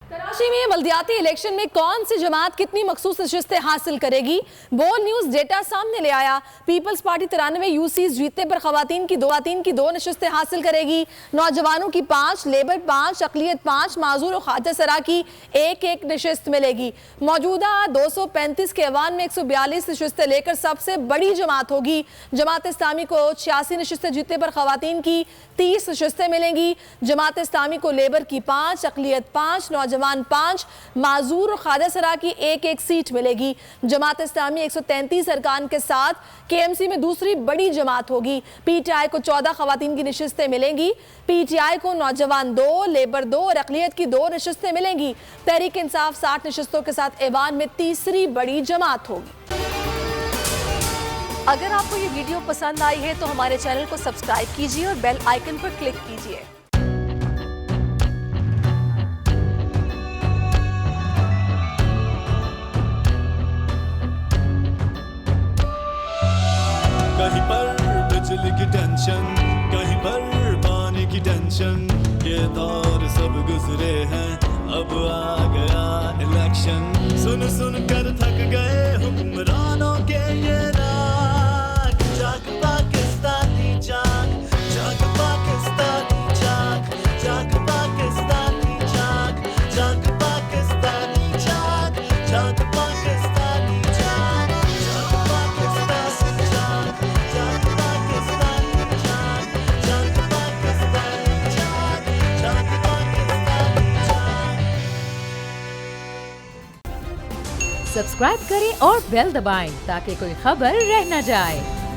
कराची में बल्दियाती इलेक्शन में कौन सी जमात कितनी मखसूस नशिस्तें हासिल करेगी, बोल न्यूज डेटा सामने ले आया। पीपल्स पार्टी 93 यूसीज जीतने पर खवातीन की दो नशिस्तें हासिल करेगी। नौजवानों की 5, लेबर 5, अकलियत 5, माजूर और खाजा सरा की एक नशिस्त मिलेगी। मौजूदा 235 के अवान में 142 नशिस्तें लेकर सबसे बड़ी जमात होगी। जमात इस्लामी को 86 नशिस्तें जीतने पर खवातीन की 30 नशिस्तें मिलेंगी। जमात इस्लामी को लेबर की 5, अकलियत 5, नौजवान 5, माजूर और खाजा सरा की एक सीट मिलेगी। जमात इस्लामी 133 अरकान के साथ केएमसी में दूसरी बड़ी जमात होगी। पीटीआई को 14 खवातीन की नशिस्तें मिलेंगी। पीटीआई को नौजवान 2, लेबर 2 और अकलियत की 2 नशिस्तें मिलेंगी। तहरीक इंसाफ 60 नशिस्तों के साथ ऐवान में तीसरी बड़ी जमात होगी। अगर आपको ये वीडियो पसंद आई है तो हमारे चैनल को सब्सक्राइब कीजिए और बेल आइकन पर क्लिक कीजिए। कहीं पर बिजली की टेंशन, कहीं पर पानी की टेंशन, ये दौर सब गुजरे हैं, अब आ गया इलेक्शन। सुन सुन कर थक गए हुक्मरानों के ये राग, जाग पाकिस्तानी जाग, जाग पाकिस्तानी जाग, जाग पाकिस्तानी जाग, जाग पाकिस्तानी जाग, जाग पाकिस्तानी जाग, जाग पाकिस्तानी जाग, जाग पाकिस्तानी जाग, जाग पाकिस्तानी जाग, जाग पाकिस्तानी जाग। सब्सक्राइब करें और बेल दबाएं ताकि कोई खबर रह न जाए।